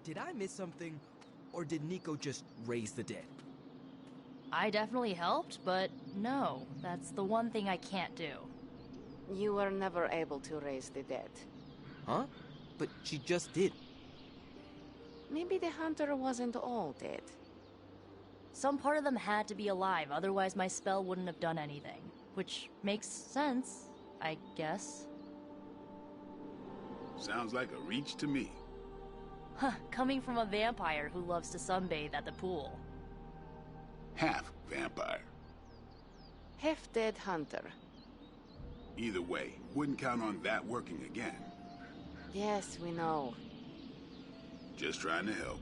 Did I miss something, or did Nico just raise the dead? I definitely helped, but no, that's the one thing I can't do. You were never able to raise the dead. Huh? But she just did. Maybe the hunter wasn't all dead. Some part of them had to be alive, otherwise my spell wouldn't have done anything. Which makes sense, I guess. Sounds like a reach to me. Huh, coming from a vampire who loves to sunbathe at the pool. Half vampire. Half-dead hunter. Either way, wouldn't count on that working again. Yes, we know. Just trying to help.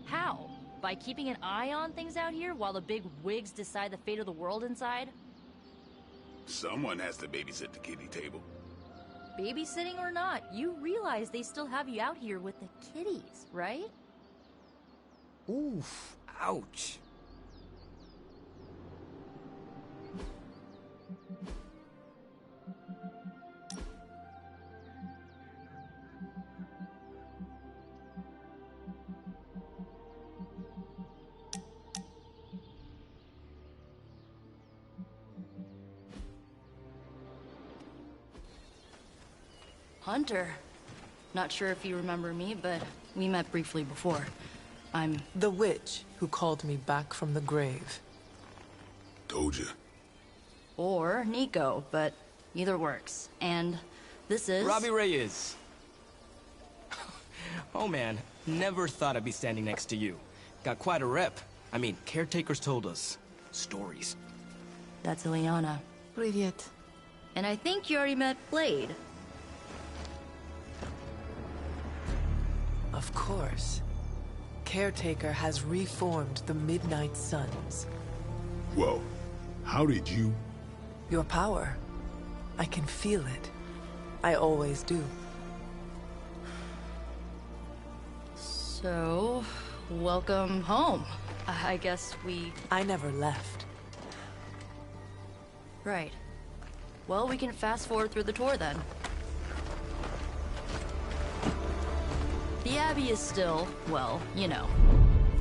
How? By keeping an eye on things out here while the big wigs decide the fate of the world inside? Someone has to babysit the kiddie table. Babysitting or not, you realize they still have you out here with the kiddies, right? Oof, ouch. Hunter. Not sure if you remember me, but we met briefly before. I'm... The witch who called me back from the grave. Told you. Or Nico, but either works. And this is... Robbie Reyes. Oh man, never thought I'd be standing next to you. Got quite a rep. I mean, caretakers told us stories. That's Ileana. Привет. And I think you already met Blade. Of course. Caretaker has reformed the Midnight Suns. Whoa. How did you... Your power. I can feel it. I always do. So, welcome home. I guess we... I never left. Right. Well, we can fast forward through the tour then. The Abbey is still, well, you know,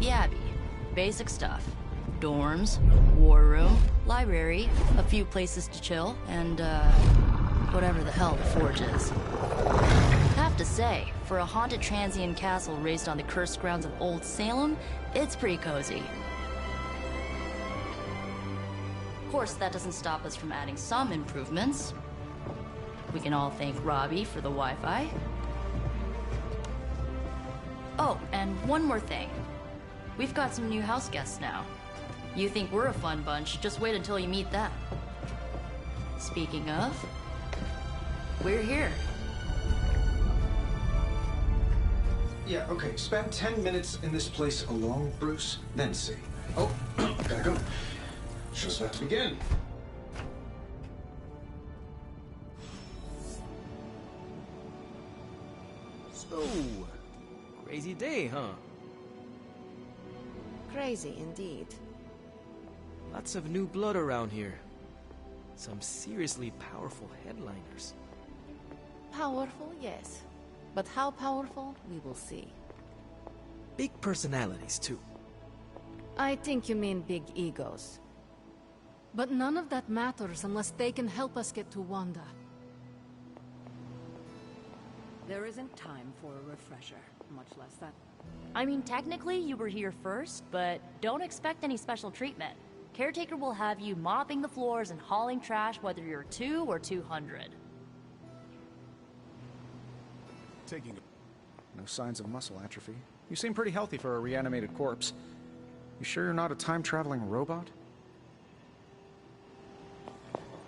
the Abbey. Basic stuff. Dorms, war room, library, a few places to chill, and, whatever the hell the Forge is. Have to say, for a haunted transient castle raised on the cursed grounds of Old Salem, it's pretty cozy. Of course, that doesn't stop us from adding some improvements. We can all thank Robbie for the Wi-Fi. Oh, and one more thing. We've got some new house guests now. You think we're a fun bunch, just wait until you meet them. Speaking of, we're here. Yeah, okay. Spend 10 minutes in this place alone, Bruce, then see. Oh, gotta go. Show's about to begin. So, crazy day, huh? Crazy indeed. Lots of new blood around here. Some seriously powerful headliners. Powerful, yes. But how powerful, we will see. Big personalities, too. I think you mean big egos. But none of that matters unless they can help us get to Wanda. There isn't time for a refresher, much less that. I mean, technically you were here first, but don't expect any special treatment. Caretaker will have you mopping the floors and hauling trash whether you're 2 or 200. No signs of muscle atrophy. You seem pretty healthy for a reanimated corpse. You sure you're not a time-traveling robot?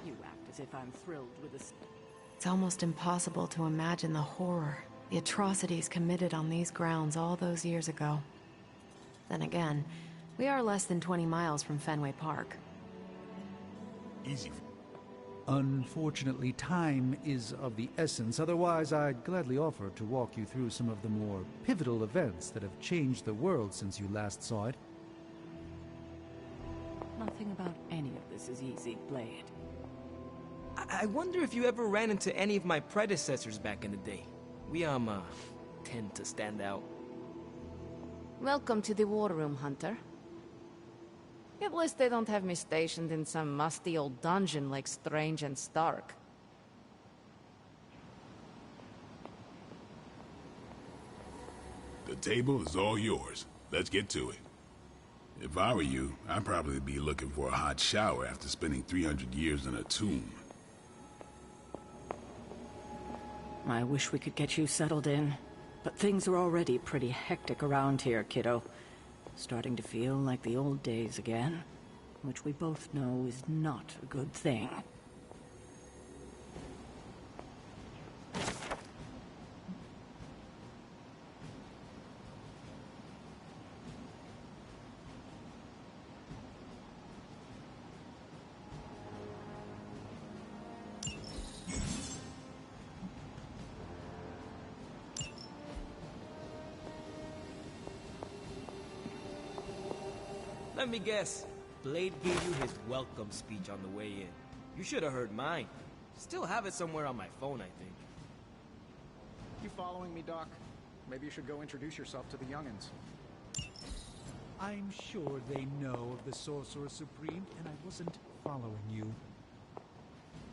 You act as if I'm thrilled with this. It's almost impossible to imagine the horror, the atrocities committed on these grounds all those years ago. Then again, we are less than 20 miles from Fenway Park. Easy. Unfortunately, time is of the essence. Otherwise, I'd gladly offer to walk you through some of the more pivotal events that have changed the world since you last saw it. Nothing about any of this is easy, Blade. I wonder if you ever ran into any of my predecessors back in the day. We, tend to stand out. Welcome to the war room, Hunter. At least they don't have me stationed in some musty old dungeon like Strange and Stark. The table is all yours. Let's get to it. If I were you, I'd probably be looking for a hot shower after spending 300 years in a tomb. I wish we could get you settled in, but things are already pretty hectic around here, kiddo. Starting to feel like the old days again, which we both know is not a good thing. Let me guess. Blade gave you his welcome speech on the way in. You should have heard mine. Still have it somewhere on my phone, I think. You following me, Doc? Maybe you should go introduce yourself to the youngins. I'm sure they know of the Sorcerer Supreme, and I wasn't following you.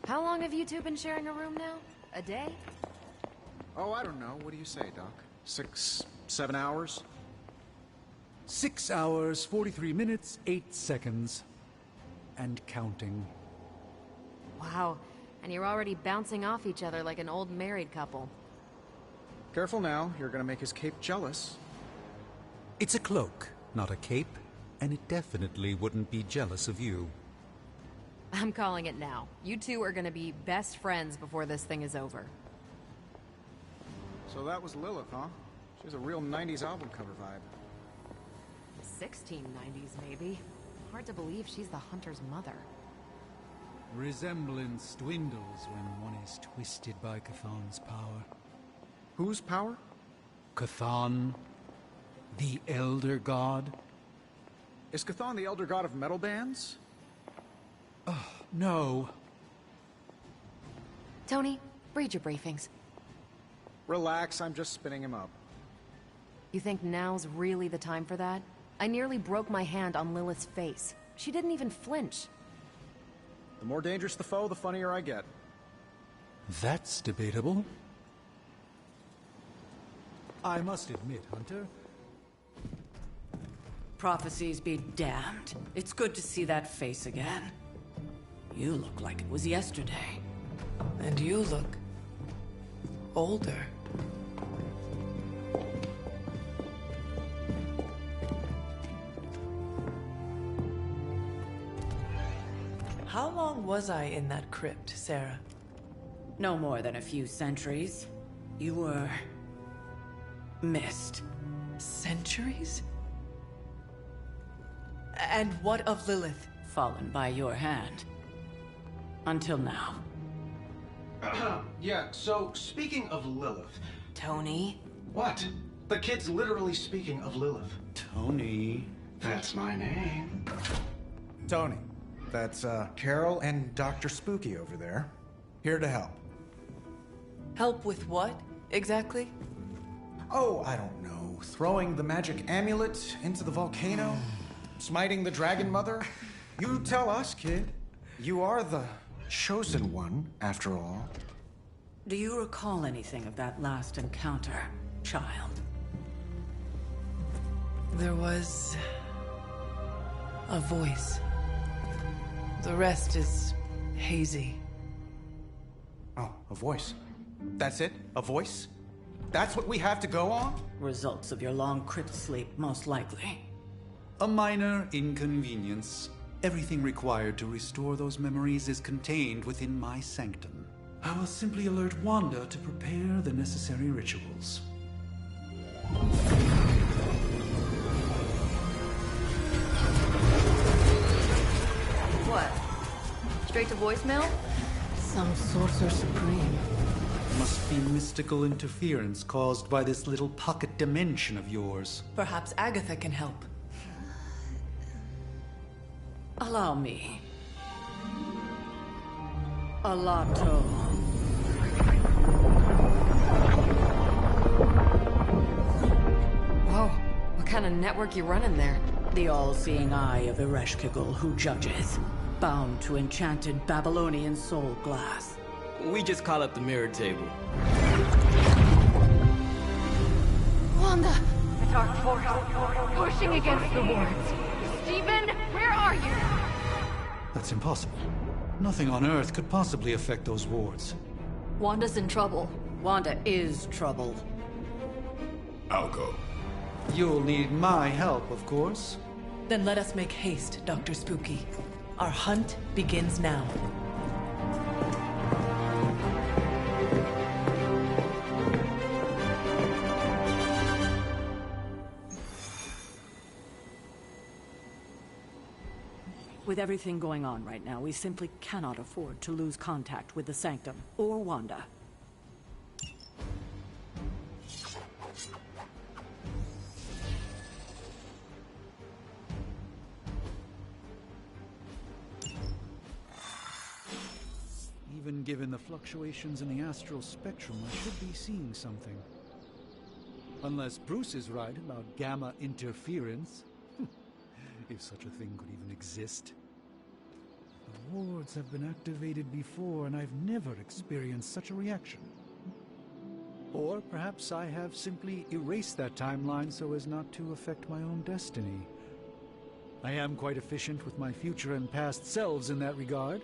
How long have you two been sharing a room now? A day? Oh, I don't know. What do you say, Doc? 6, 7 hours? 6 hours, 43 minutes, 8 seconds. And counting. Wow. And you're already bouncing off each other like an old married couple. Careful now. You're gonna make his cape jealous. It's a cloak, not a cape, and it definitely wouldn't be jealous of you. I'm calling it now. You two are gonna be best friends before this thing is over. So that was Lilith, huh? She has a real 90s album cover vibe. 1690s, maybe. Hard to believe she's the Hunter's mother. Resemblance dwindles when one is twisted by Chthon's power. Whose power? Chthon, the Elder God. Is Chthon the elder god of metal bands? No. Tony, read your briefings. Relax, I'm just spinning him up. You think now's really the time for that? I nearly broke my hand on Lilith's face. She didn't even flinch. The more dangerous the foe, the funnier I get. That's debatable. I must admit, Hunter, Prophecies be damned. It's good to see that face again. You look like it was yesterday. And you look older. How long was I in that crypt, Sarah? No more than a few centuries. You were... missed. Centuries? And what of Lilith? Fallen by your hand. Until now. Yeah, so speaking of Lilith... Tony? What? The kid's literally speaking of Lilith. Tony. That's my name. Tony. That's, Carol and Dr. Spooky over there. Here to help. Help with what, exactly? Oh, I don't know. Throwing the magic amulet into the volcano? Smiting the Dragon Mother? You tell us, kid. You are the chosen one, after all. Do you recall anything of that last encounter, child? There was... a voice. The rest is hazy. Oh, a voice. That's it? A voice? That's what we have to go on? Results of your long crypt sleep, most likely. A minor inconvenience. Everything required to restore those memories is contained within my sanctum. I will simply alert Wanda to prepare the necessary rituals. What? Straight to voicemail? Some Sorcerer Supreme. Must be mystical interference caused by this little pocket dimension of yours. Perhaps Agatha can help. Allow me. Alato. Whoa, what kind of network you running there? The all-seeing eye of Ereshkigal who judges, bound to enchanted Babylonian soul glass. We just call it the mirror table. Wanda! The dark force, pushing against the wards. Stephen, where are you? That's impossible. Nothing on Earth could possibly affect those wards. Wanda's in trouble. Wanda is trouble. I'll go. You'll need my help, of course. Then let us make haste, Dr. Spooky. Our hunt begins now. With everything going on right now, we simply cannot afford to lose contact with the Sanctum or Wanda. Even given the fluctuations in the astral spectrum, I should be seeing something. Unless Bruce is right about gamma interference. If such a thing could even exist. The wards have been activated before, and I've never experienced such a reaction. Or perhaps I have simply erased that timeline so as not to affect my own destiny. I am quite efficient with my future and past selves in that regard.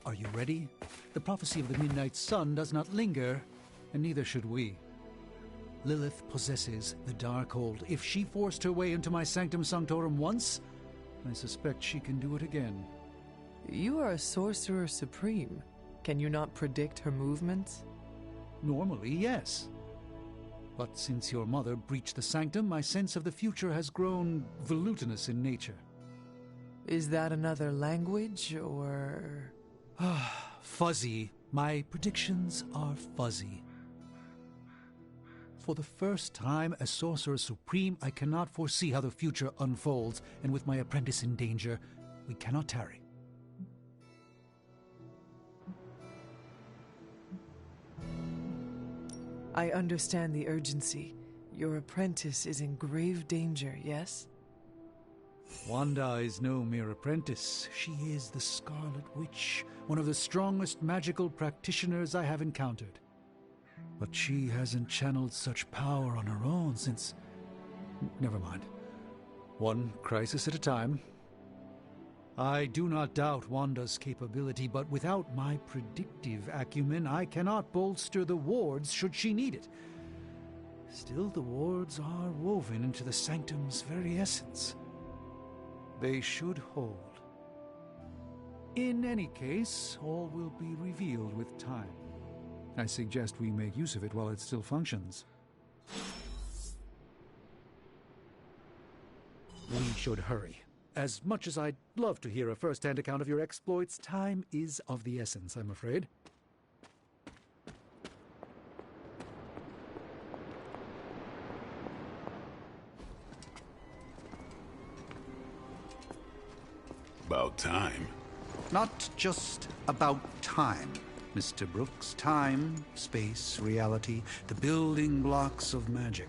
Are you ready? The prophecy of the Midnight Sun does not linger, and neither should we. Lilith possesses the Darkhold. If she forced her way into my Sanctum Sanctorum once, I suspect she can do it again. You are a sorcerer supreme. Can you not predict her movements? Normally, yes. But since your mother breached the Sanctum, my sense of the future has grown volutinous in nature. Is that another language, or...? Fuzzy. My predictions are fuzzy. For the first time as Sorcerer Supreme, I cannot foresee how the future unfolds, and with my apprentice in danger, we cannot tarry. I understand the urgency. Your apprentice is in grave danger, yes? Wanda is no mere apprentice. She is the Scarlet Witch, one of the strongest magical practitioners I have encountered. But she hasn't channeled such power on her own since... Never mind. One crisis at a time. I do not doubt Wanda's capability, but without my predictive acumen, I cannot bolster the wards should she need it. Still, the wards are woven into the Sanctum's very essence. They should hold. In any case, all will be revealed with time. I suggest we make use of it while it still functions. We should hurry. As much as I'd love to hear a first-hand account of your exploits, time is of the essence, I'm afraid. About time. Not just about time, Mr. Brooks. Time, space, reality, the building blocks of magic.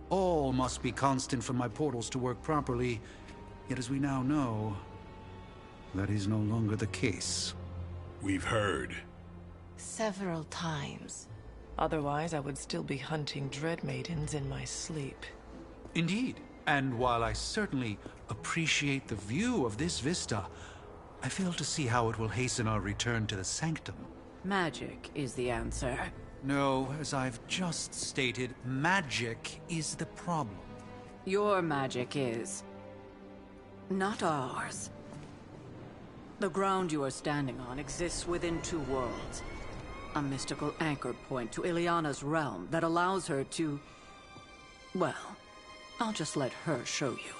All must be constant for my portals to work properly, yet as we now know, that is no longer the case. We've heard. Several times. Otherwise, I would still be hunting Dread Maidens in my sleep. Indeed. And while I certainly appreciate the view of this vista, I fail to see how it will hasten our return to the Sanctum. Magic is the answer. No, as I've just stated, magic is the problem. Your magic is... not ours. The ground you are standing on exists within two worlds. A mystical anchor point to Ileana's realm that allows her to... well, I'll just let her show you.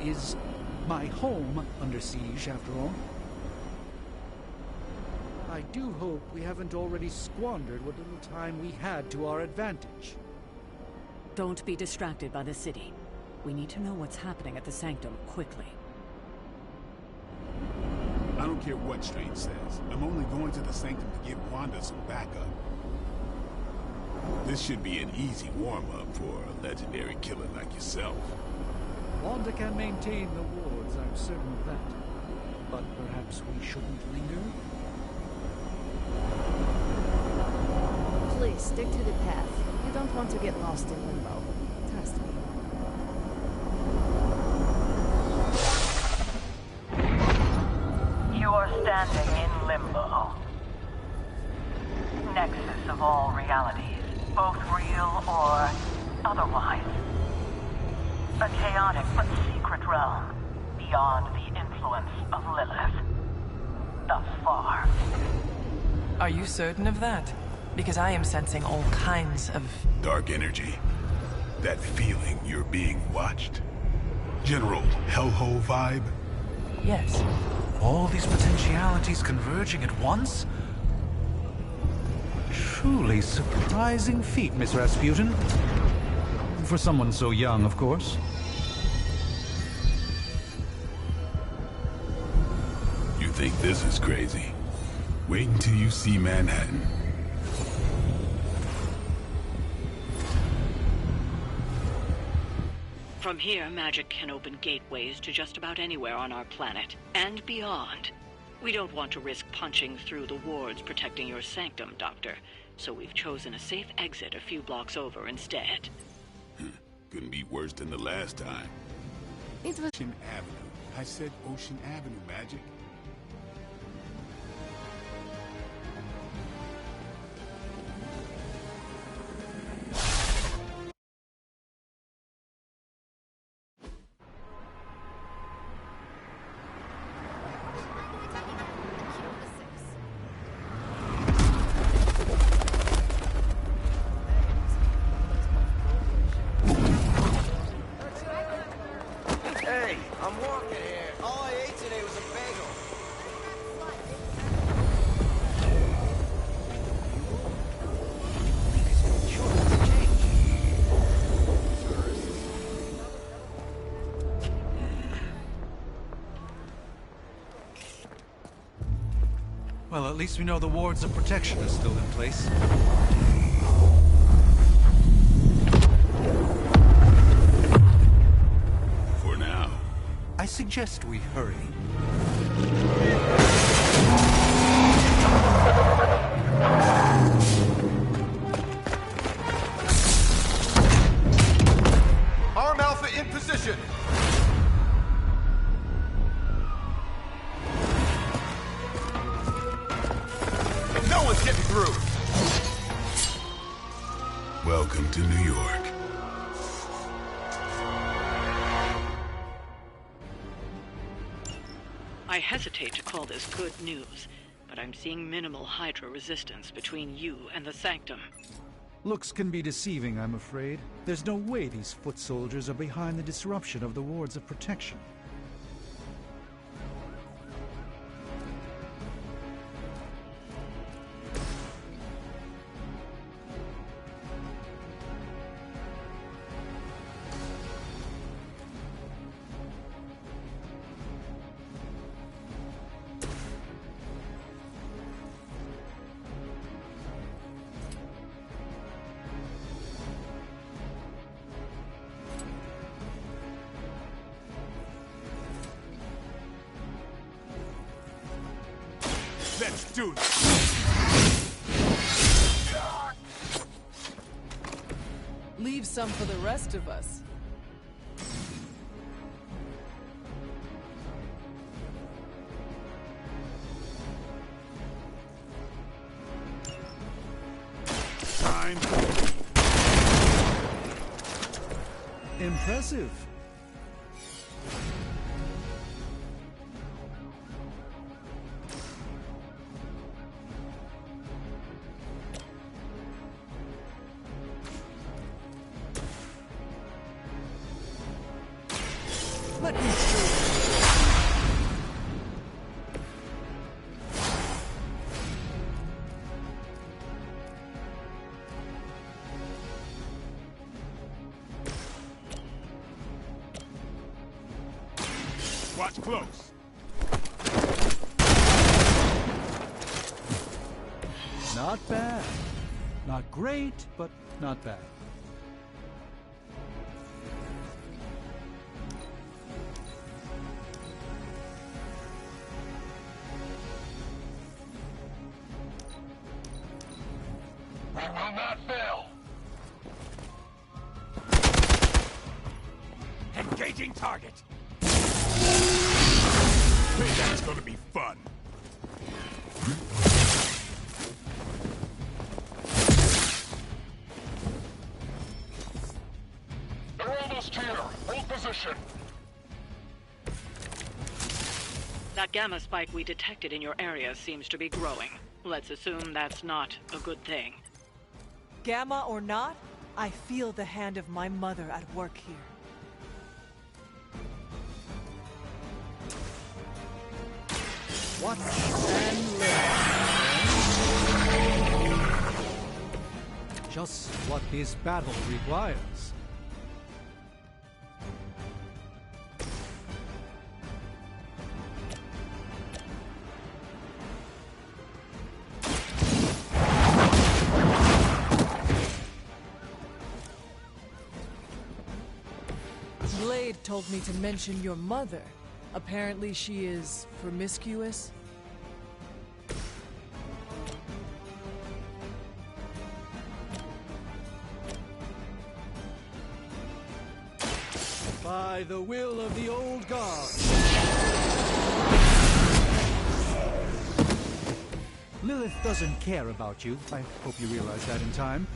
is my home under siege, after all. I do hope we haven't already squandered what little time we had to our advantage. Don't be distracted by the city. We need to know what's happening at the Sanctum quickly. I don't care what Strange says. I'm only going to the Sanctum to give Wanda some backup. This should be an easy warm-up for a legendary killer like yourself. Wanda can maintain the wards, I'm certain of that. But perhaps we shouldn't linger? Please, stick to the path. You don't want to get lost in limbo. Trust me. You are standing in limbo. Nexus of all realities, both real or otherwise. A chaotic but secret realm, beyond the influence of Lilith. Thus far. Are you certain of that? Because I am sensing all kinds of... dark energy. That feeling you're being watched. General hellhole vibe? Yes. All these potentialities converging at once? Truly surprising feat, Miss Rasputin. For someone so young, of course. You think this is crazy? Wait until you see Manhattan. From here, magic can open gateways to just about anywhere on our planet, and beyond. We don't want to risk punching through the wards protecting your sanctum, Doctor, so we've chosen a safe exit a few blocks over instead. Couldn't be worse than the last time. It was... Ocean Avenue. I said Ocean Avenue, Magic. Hey, I'm walking here. All I ate today was a bagel. Well, at least we know the wards of protection are still in place. For now. I suggest we hurry. Arm Alpha in position! No one's getting through! Welcome to New York. I hesitate to call this good news, but I'm seeing minimal Hydra resistance between you and the Sanctum. Looks can be deceiving, I'm afraid. There's no way these foot soldiers are behind the disruption of the wards of protection. Let's do this. Leave some for the rest of us. Time. Impressive. Let me Watch close. Not bad. Not great, but not bad. We will not fail. Engaging target. Hey, that's gonna be fun. They're almost here. Hold position. That gamma spike we detected in your area seems to be growing. Let's assume that's not a good thing. Gamma or not, I feel the hand of my mother at work here. Watch and learn. Just what this battle requires. Blade told me to mention your mother. Apparently she is promiscuous. By the will of the old god. Lilith doesn't care about you. I hope you realize that in time.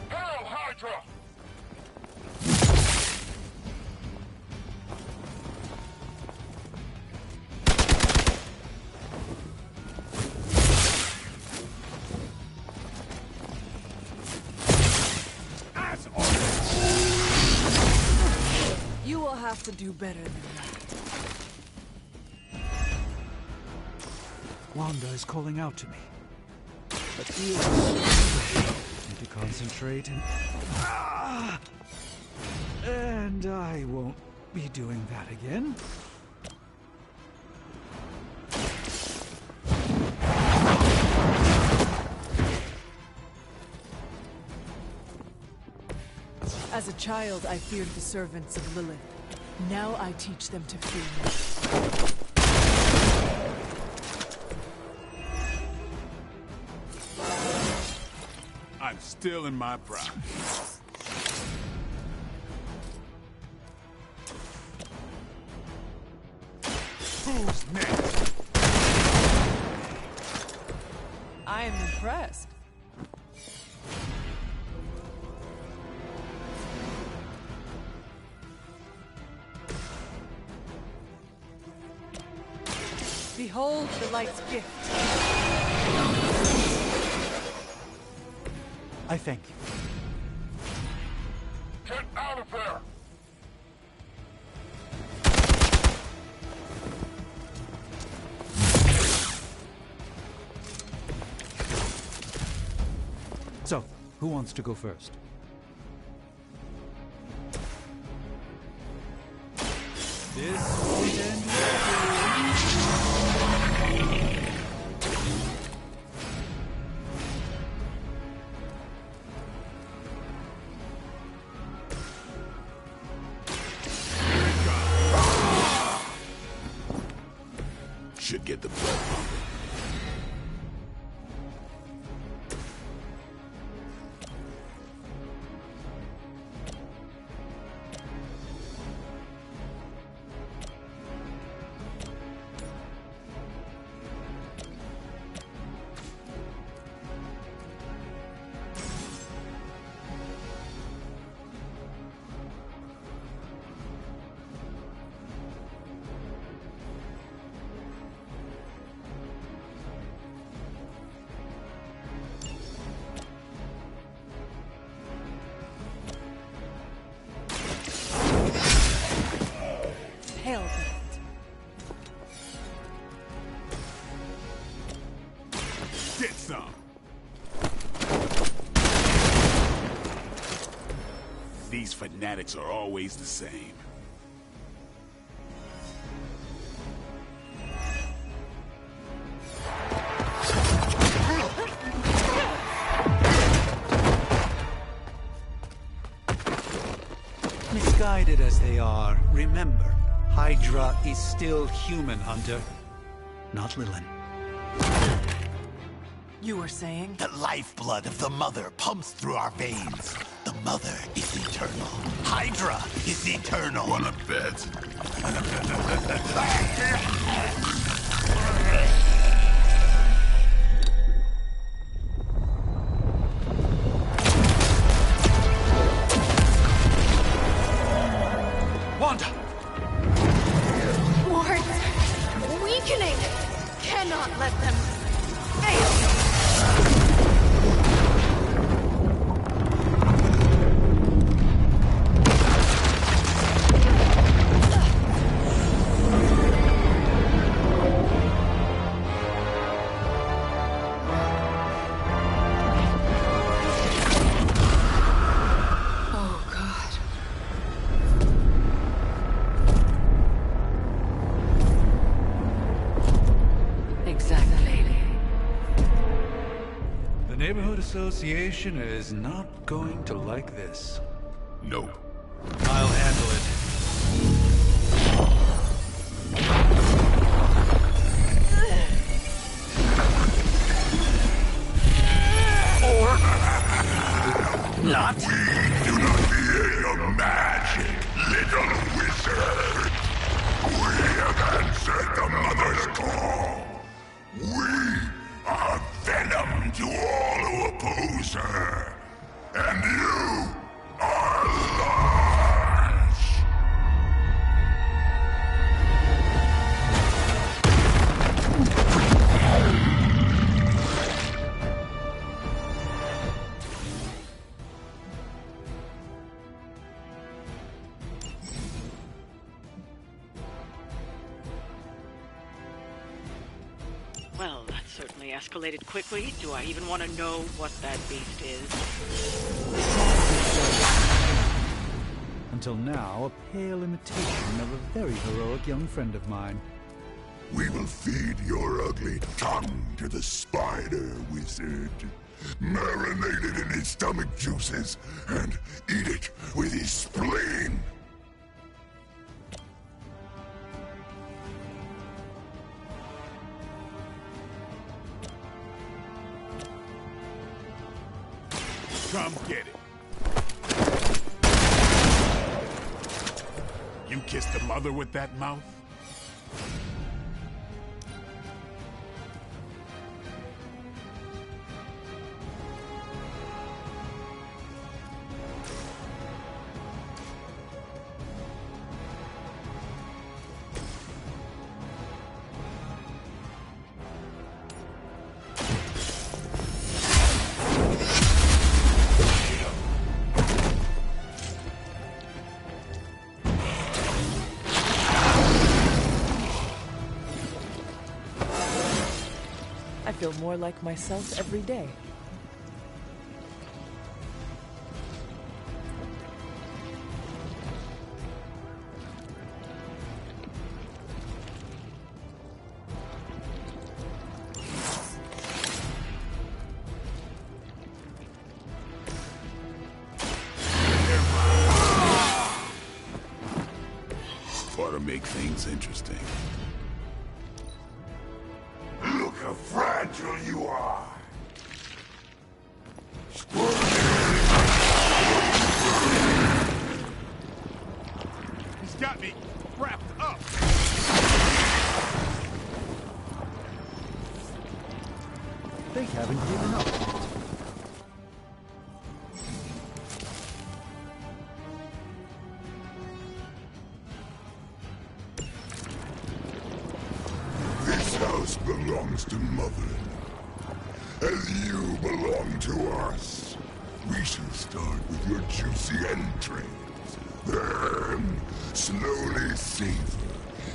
Hail Hydra! As always. You will have to do better than that. Wanda is calling out to me. But you need to concentrate and... And I won't be doing that again. As a child, I feared the servants of Lilith. Now I teach them to fear me. I'm still in my prime. Who's next? I am impressed. Behold the light's gift. I thank you. Get out of there! So, who wants to go first? This won't end well for you. Should get the blood pumping. Get some! These fanatics are always the same. Misguided as they are, remember, Hydra is still human, Hunter. Not Lilin. You were saying? The lifeblood of the Mother pumps through our veins. The Mother is eternal. Hydra is eternal. Wanna bet? Wanda! Wards! Weakening! Cannot let them fail! Association is not going to like this. Nope. I'll handle it. Or not. We do not fear your magic, little wizard. We have answered the Mother's call. We are venom to all who oppose her. And you are lost. Well, that certainly escalated quickly. Do I even want to know what that beast is? Until now, a pale imitation of a very heroic young friend of mine. We will feed your ugly tongue to the spider wizard. Marinate it in his stomach juices and eat it with his spleen. Come get it. You kissed the Mother with that mouth? I feel more like myself every day. Ought to make things interesting. Look how fragile you are. He's got me wrapped up. They haven't given up. This house belongs to Mother. As you belong to us. We shall start with your juicy entrails. Then, slowly savor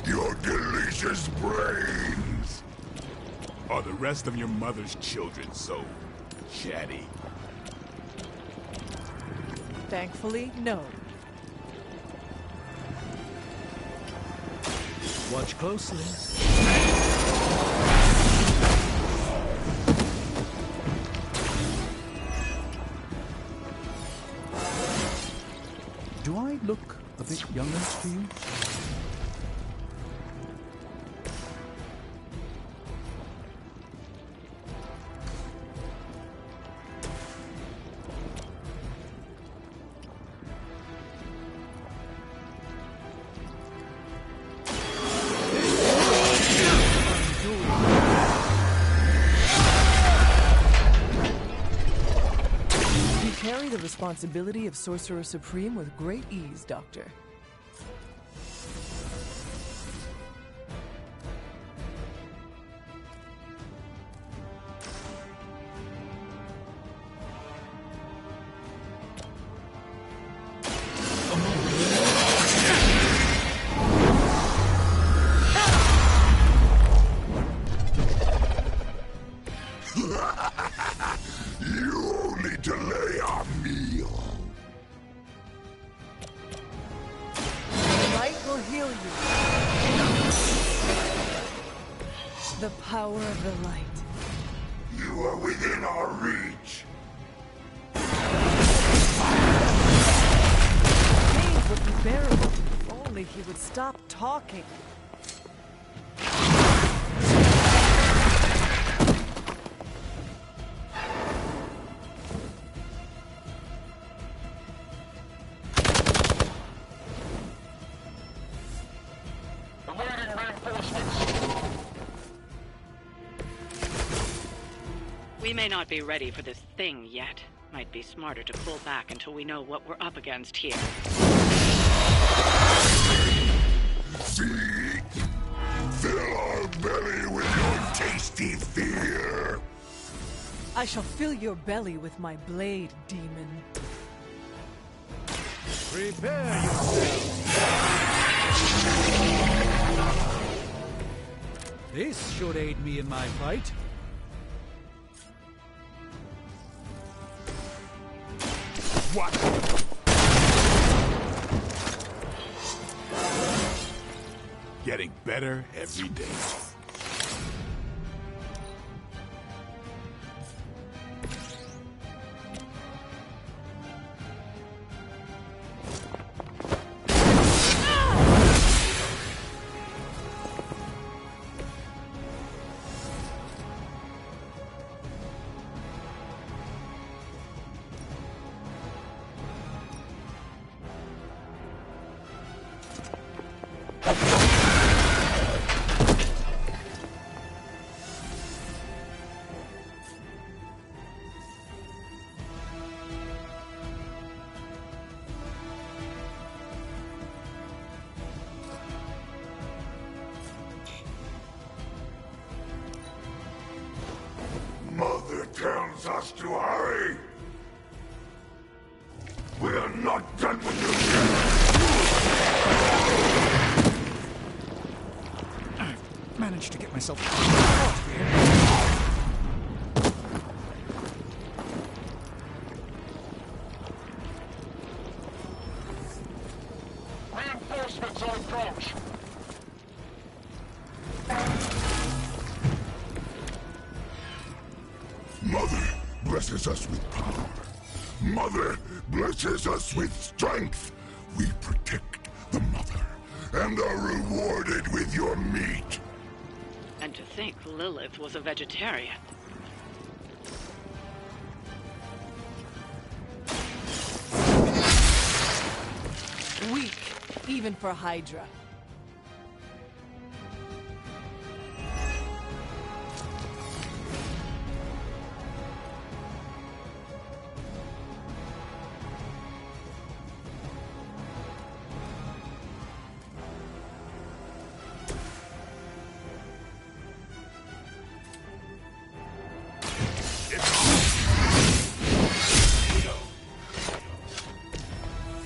your delicious brains. Are the rest of your mother's children so chatty? Thankfully, no. Watch closely. Do I look a bit younger to you? Carry the responsibility of Sorcerer Supreme with great ease, Doctor. The power of the light. You are within our reach. Pain would be bearable if only he would stop talking. We may not be ready for this thing yet. Might be smarter to pull back until we know what we're up against here. See? Fill our belly with your tasty fear. I shall fill your belly with my blade, demon. Prepare yourself. This should aid me in my fight. What? Getting better every day. Mother tells us to hurry. We are not done with you yet. I've managed to get myself out of here. Reinforcements on approach. Mother blesses us with power. Mother blesses us with strength. We protect the mother and are rewarded with your meat. And to think Lilith was a vegetarian. Weak, even for Hydra.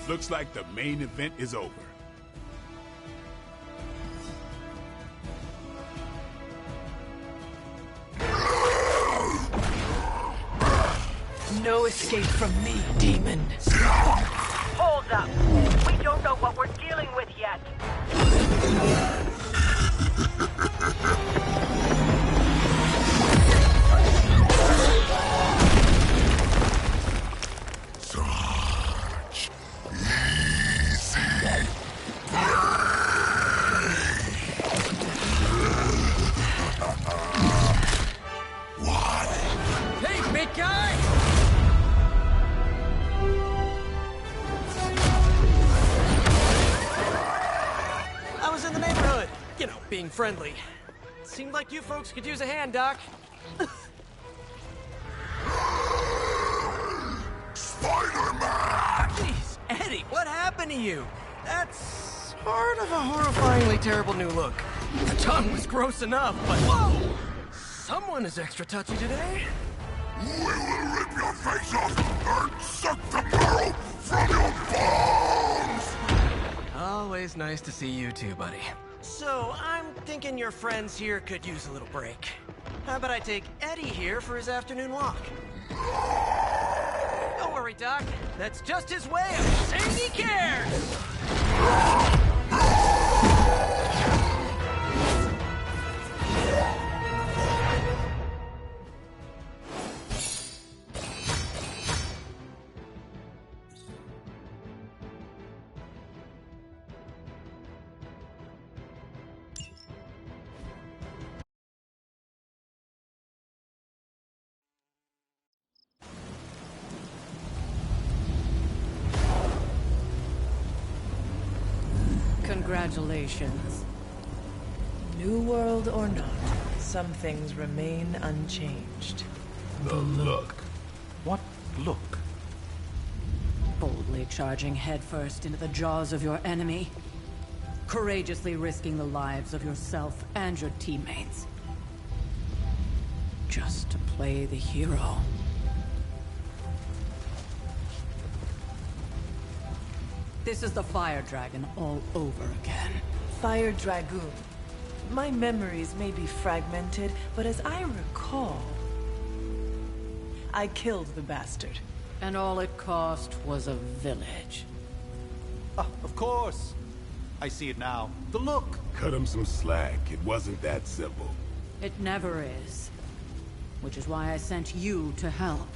Looks like the main event is over. no escape from me, demon. Hold up. We don't know what we're dealing with yet. Such easy Hey, big guy! I was in the neighborhood. You know, being friendly. Seemed like you folks could use a hand, Doc. Spider-Man! Jeez, Eddie, what happened to you? That's sort of a horrifyingly terrible new look. The tongue was gross enough, but whoa! Someone is extra touchy today. We will rip your face off and suck the marrow from your bones! Always nice to see you too, buddy. So, I'm thinking your friends here could use a little break. How about I take Eddie here for his afternoon walk? Don't worry, Doc. That's just his way of saying he cares! Congratulations. New world or not, some things remain unchanged. The look. What look? Boldly charging headfirst into the jaws of your enemy. Courageously risking the lives of yourself and your teammates. Just to play the hero. This is the Fire Dragon all over again. Fire Dragoon. My memories may be fragmented, but as I recall, I killed the bastard. And all it cost was a village. Ah, of course. I see it now. The look. Cut him some slack. It wasn't that simple. It never is. Which is why I sent you to help.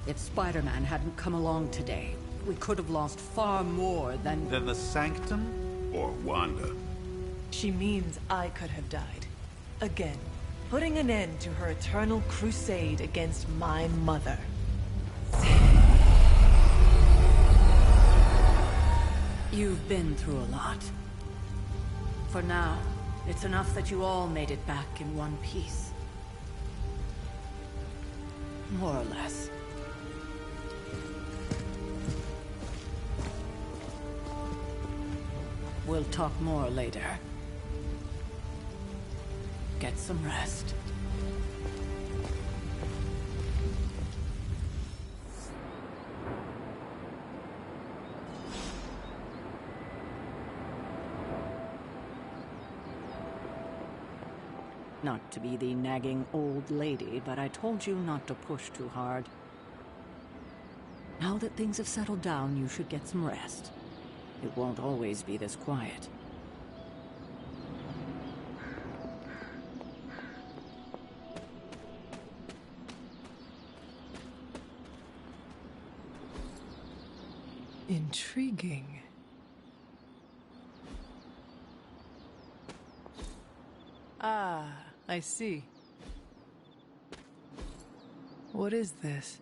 If Spider-Man hadn't come along today, we could have lost far more than... Then the Sanctum? Or Wanda. She means I could have died. Again, putting an end to her eternal crusade against my mother. You've been through a lot. For now, it's enough that you all made it back in one piece. More or less. We'll talk more later. Get some rest. Not to be the nagging old lady, but I told you not to push too hard. Now that things have settled down, you should get some rest. It won't always be this quiet. Intriguing. Ah, I see. What is this?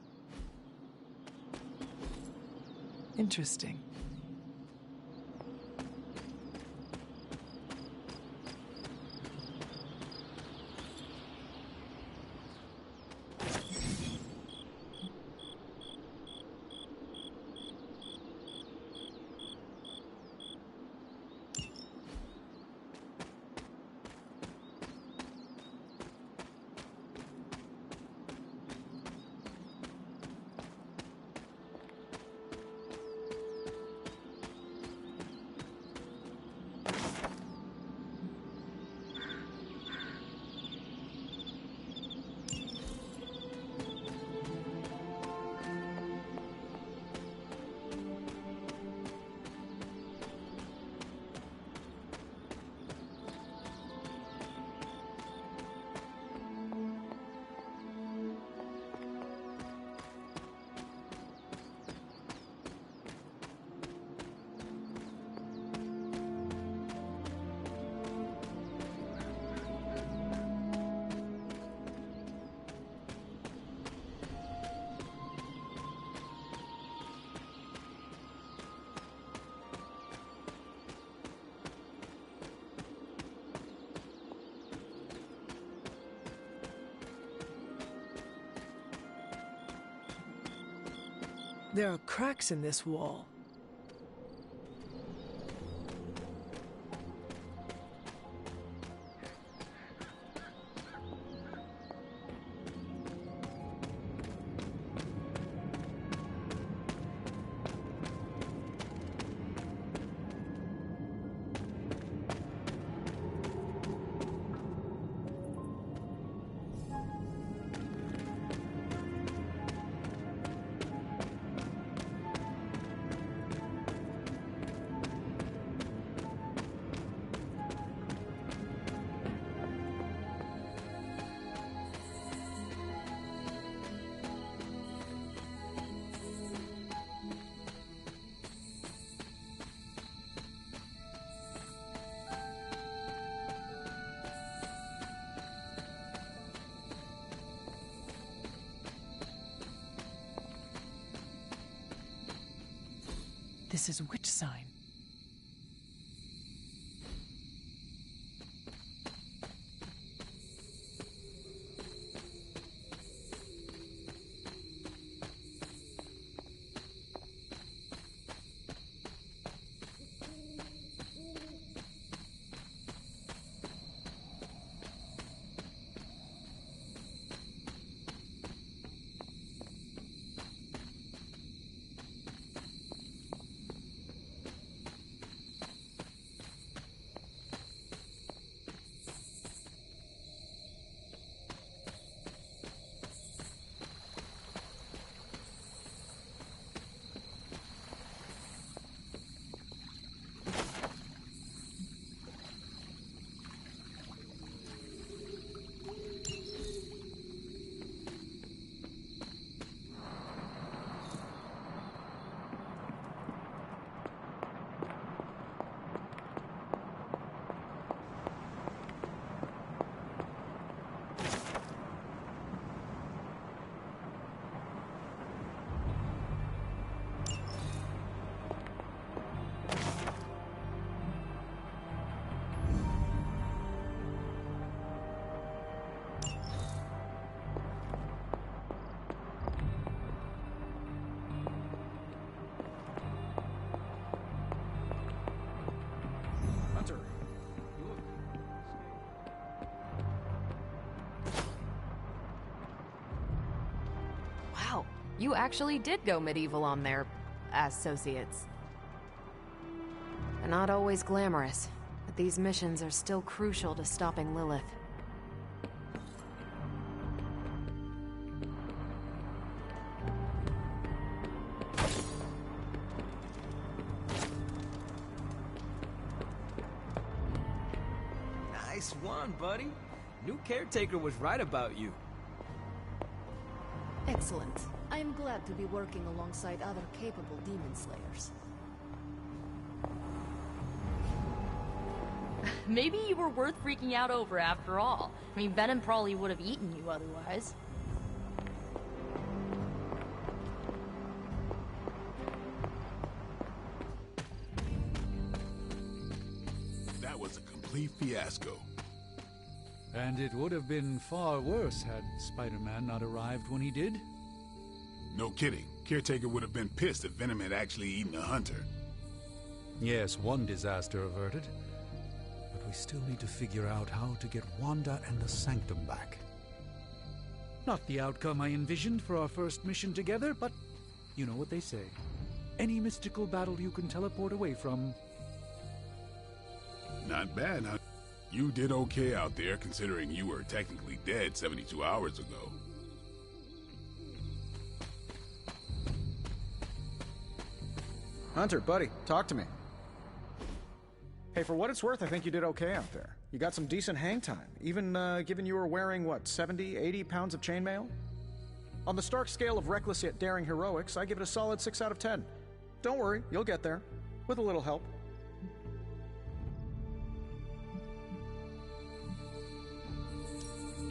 Interesting. There are cracks in this wall. This is which sign? Wow, you actually did go medieval on their associates. They're not always glamorous, but these missions are still crucial to stopping Lilith. Nice one, buddy. New caretaker was right about you. Excellent. I am glad to be working alongside other capable demon slayers. Maybe you were worth freaking out over after all. I mean, Venom probably would have eaten you otherwise. That was a complete fiasco. And it would have been far worse had Spider-Man not arrived when he did. No kidding. Caretaker would have been pissed if Venom had actually eaten a hunter. Yes, one disaster averted. But we still need to figure out how to get Wanda and the Sanctum back. Not the outcome I envisioned for our first mission together, but you know what they say. Any mystical battle you can teleport away from. Not bad, huh? You did okay out there, considering you were technically dead 72 hours ago. Hunter, buddy, talk to me. Hey, for what it's worth, I think you did okay out there. You got some decent hang time, even given you were wearing, what, 70, 80 pounds of chainmail? On the Stark scale of reckless yet daring heroics, I give it a solid 6 out of 10. Don't worry, you'll get there, with a little help.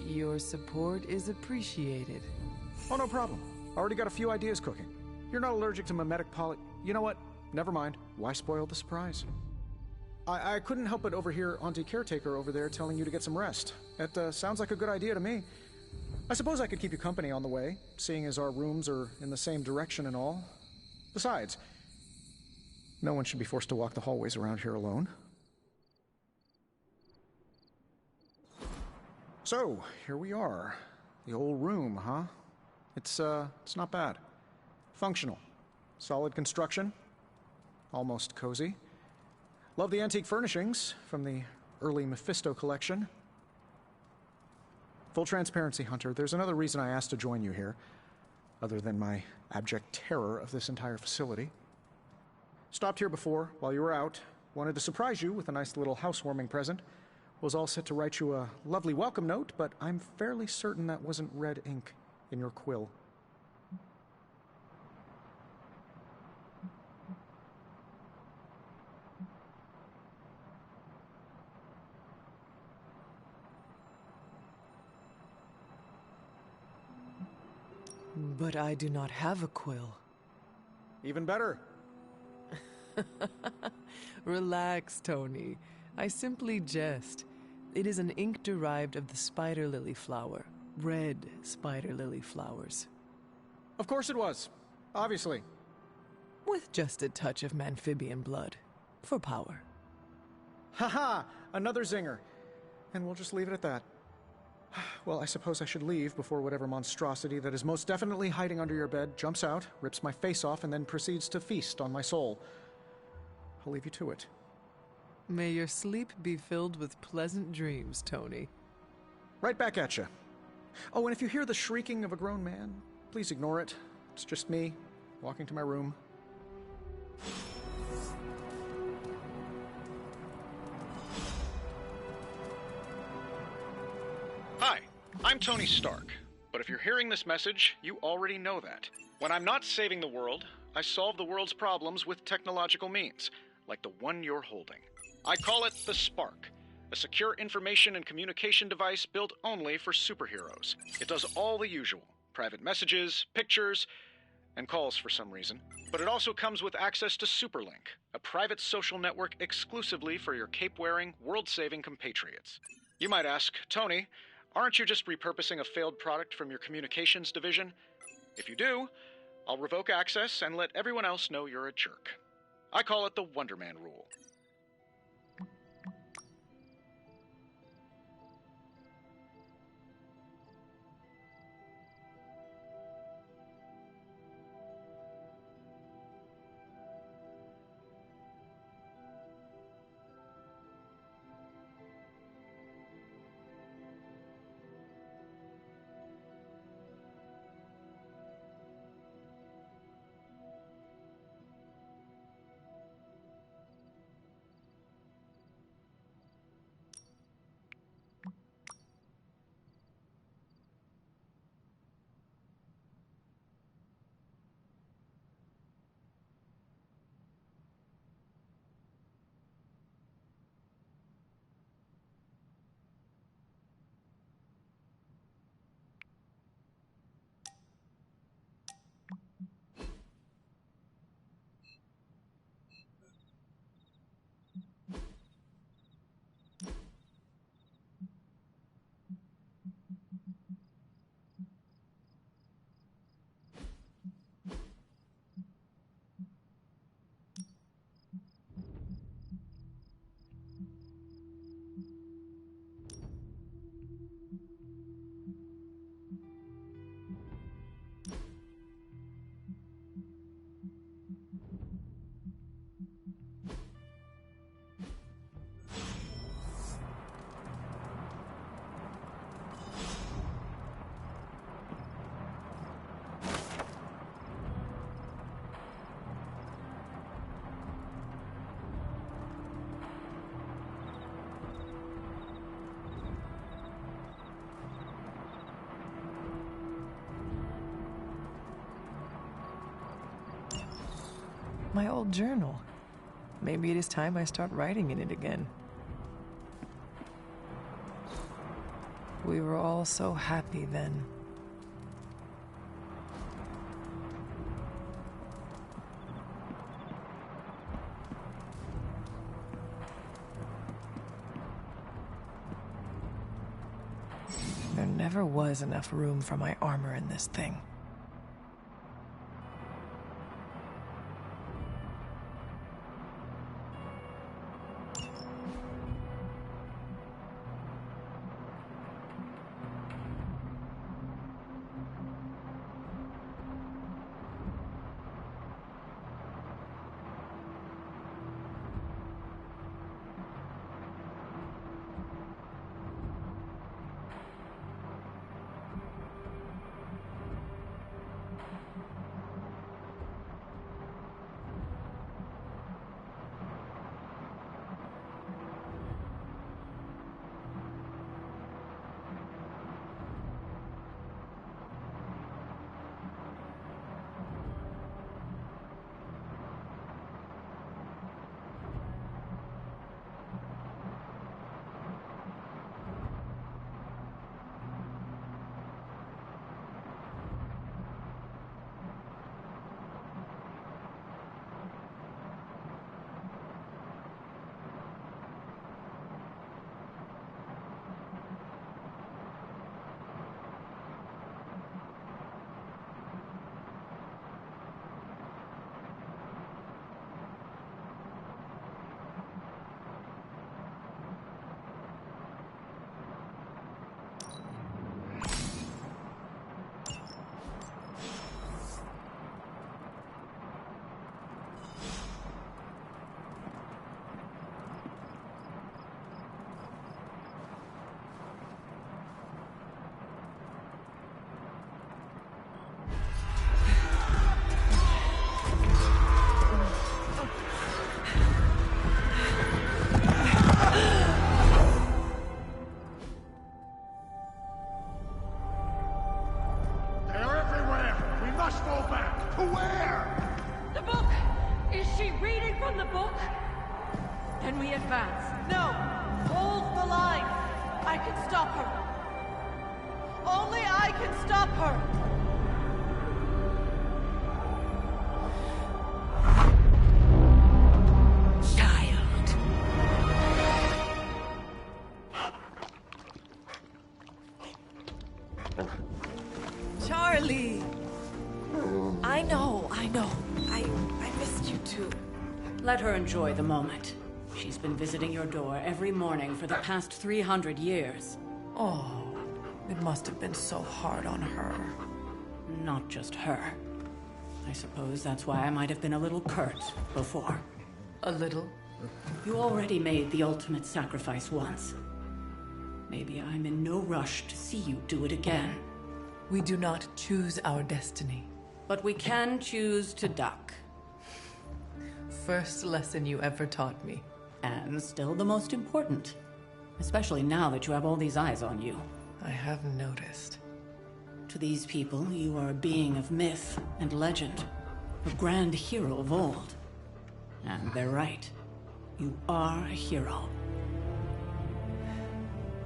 Your support is appreciated. Oh, no problem. Already got a few ideas cooking. You're not allergic to mimetic poly... You know what? Never mind. Why spoil the surprise? I couldn't help but overhear Auntie Caretaker over there telling you to get some rest. It sounds like a good idea to me. I suppose I could keep you company on the way, seeing as our rooms are in the same direction and all. Besides, no one should be forced to walk the hallways around here alone. So, here we are. The old room, huh? It's not bad. Functional. Solid construction. Almost cozy. Love the antique furnishings from the early Mephisto collection. Full transparency, Hunter, there's another reason I asked to join you here, other than my abject terror of this entire facility. Stopped here before, while you were out. Wanted to surprise you with a nice little housewarming present. Was all set to write you a lovely welcome note, but I'm fairly certain that wasn't red ink in your quill. But I do not have a quill. Even better. Relax, Tony. I simply jest. It is an ink derived of the spider lily flower. Red spider lily flowers. Of course it was. Obviously. With just a touch of amphibian blood. For power. Haha! Another zinger. And we'll just leave it at that. Well, I suppose I should leave before whatever monstrosity that is most definitely hiding under your bed jumps out, rips my face off, and then proceeds to feast on my soul. I'll leave you to it. May your sleep be filled with pleasant dreams, Tony. Right back at you. Oh, and if you hear the shrieking of a grown man, please ignore it. It's just me, walking to my room. Hi, I'm Tony Stark, but if you're hearing this message, you already know that. When I'm not saving the world, I solve the world's problems with technological means, like the one you're holding. I call it the Spark, a secure information and communication device built only for superheroes. It does all the usual, private messages, pictures, and calls for some reason. But it also comes with access to Superlink, a private social network exclusively for your cape-wearing, world-saving compatriots. You might ask, Tony, aren't you just repurposing a failed product from your communications division? If you do, I'll revoke access and let everyone else know you're a jerk. I call it the Wonder Man rule. My old journal. Maybe it is time I start writing in it again. We were all so happy then. There never was enough room for my armor in this thing. Where? The book! Is she reading from the book? Then we advance. No! Hold the line! I can stop her. Only I can stop her! Charlie! I know. I missed you too. Let her enjoy the moment. She's been visiting your door every morning for the past 300 years. Oh, it must have been so hard on her. Not just her. I suppose that's why I might have been a little curt before. A little? You already made the ultimate sacrifice once. Maybe I'm in no rush to see you do it again. We do not choose our destiny. But we can choose to duck. First lesson you ever taught me. And still the most important. Especially now that you have all these eyes on you. I have noticed. To these people, you are a being of myth and legend. A grand hero of old. And they're right. You are a hero.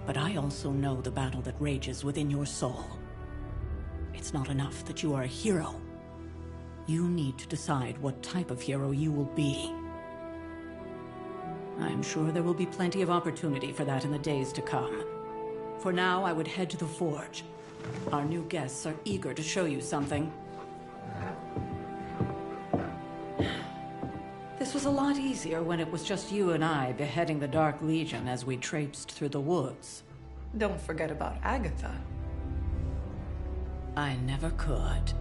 But I also know the battle that rages within your soul. It's not enough that you are a hero. You need to decide what type of hero you will be. I'm sure there will be plenty of opportunity for that in the days to come. For now, I would head to the forge. Our new guests are eager to show you something. This was a lot easier when it was just you and I beheading the Dark Legion as we traipsed through the woods. Don't forget about Agatha. I never could.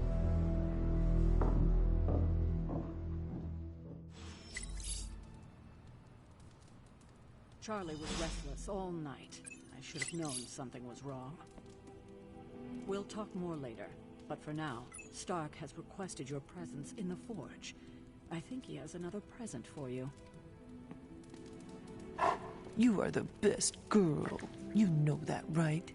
Charlie was restless all night. I should have known something was wrong. We'll talk more later, but for now, Stark has requested your presence in the forge. I think he has another present for you. You are the best girl. You know that, right?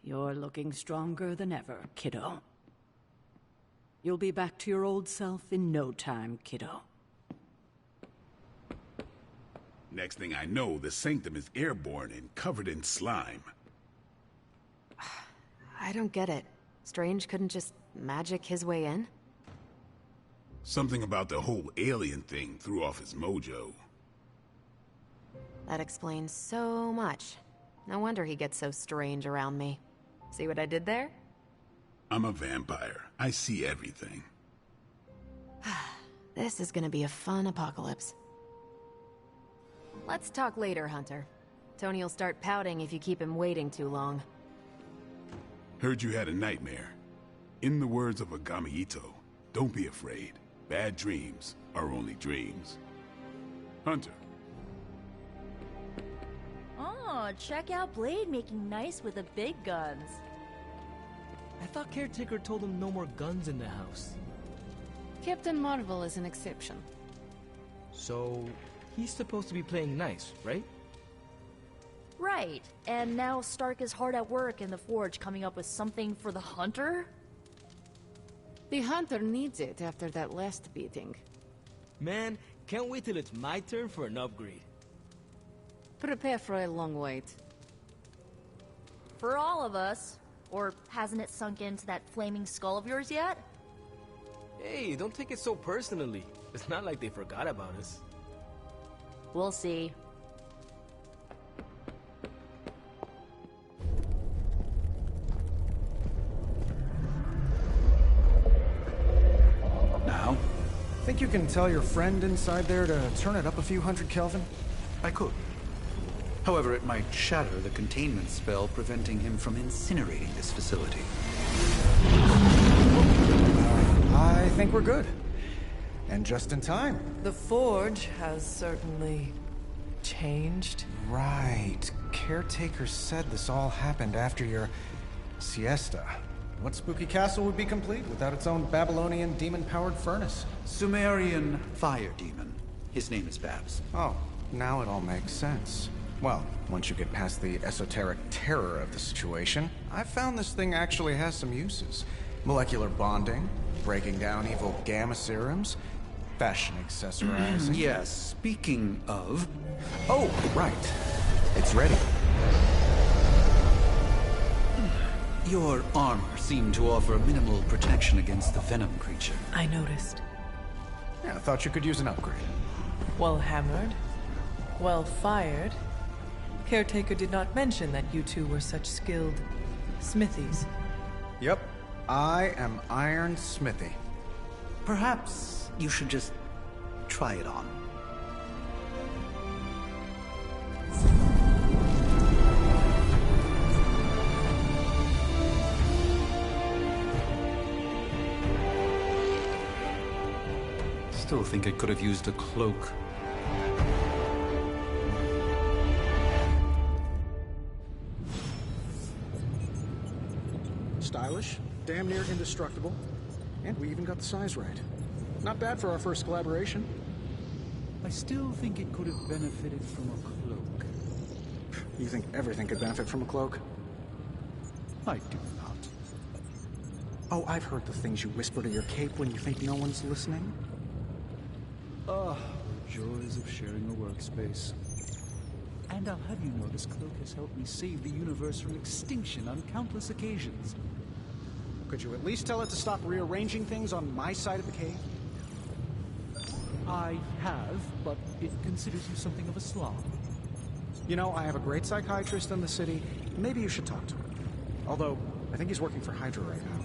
You're looking stronger than ever, kiddo. You'll be back to your old self in no time, kiddo. Next thing I know, the sanctum is airborne and covered in slime. I don't get it. Strange couldn't just magic his way in? Something about the whole alien thing threw off his mojo. That explains so much. No wonder he gets so strange around me. See what I did there? I'm a vampire. I see everything. This is gonna be a fun apocalypse. Let's talk later, Hunter. Tony will start pouting if you keep him waiting too long. Heard you had a nightmare. In the words of Agami Ito, don't be afraid. Bad dreams are only dreams. Hunter. Oh, check out Blade making nice with the big guns. I thought Caretaker told him no more guns in the house. Captain Marvel is an exception. So, he's supposed to be playing nice, right? Right, and now Stark is hard at work in the Forge coming up with something for the Hunter? The Hunter needs it after that last beating. Man, can't wait till it's my turn for an upgrade. Prepare for a long wait. For all of us. Or hasn't it sunk into that flaming skull of yours yet? Hey, don't take it so personally. It's not like they forgot about us. We'll see. Now? Think you can tell your friend inside there to turn it up a few hundred Kelvin? I could. However, it might shatter the containment spell preventing him from incinerating this facility. I think we're good. And just in time. The Forge has certainly changed. Right. Caretaker said this all happened after your siesta. What spooky castle would be complete without its own Babylonian demon-powered furnace? Sumerian fire demon. His name is Babs. Oh, now it all makes sense. Well, once you get past the esoteric terror of the situation, I've found this thing actually has some uses. Molecular bonding, breaking down evil gamma serums, fashion accessorizing. Yes, speaking of... Oh, right. It's ready. Your armor seemed to offer minimal protection against the venom creature. I noticed. Yeah, I thought you could use an upgrade. Well hammered, well fired. Caretaker did not mention that you two were such skilled smithies. Yep, I am Iron Smithy. Perhaps you should just try it on. Still think it could have used a cloak. Stylish, damn near indestructible, and we even got the size right. Not bad for our first collaboration. I still think it could have benefited from a cloak. You think everything could benefit from a cloak? I do not. Oh, I've heard the things you whisper to your cape when you think no one's listening. Joys of sharing a workspace. And I'll have you know this cloak has helped me save the universe from extinction on countless occasions. Could you at least tell it to stop rearranging things on my side of the cave? I have, but it considers you something of a slob. You know, I have a great psychiatrist in the city. Maybe you should talk to him. Although, I think he's working for Hydra right now.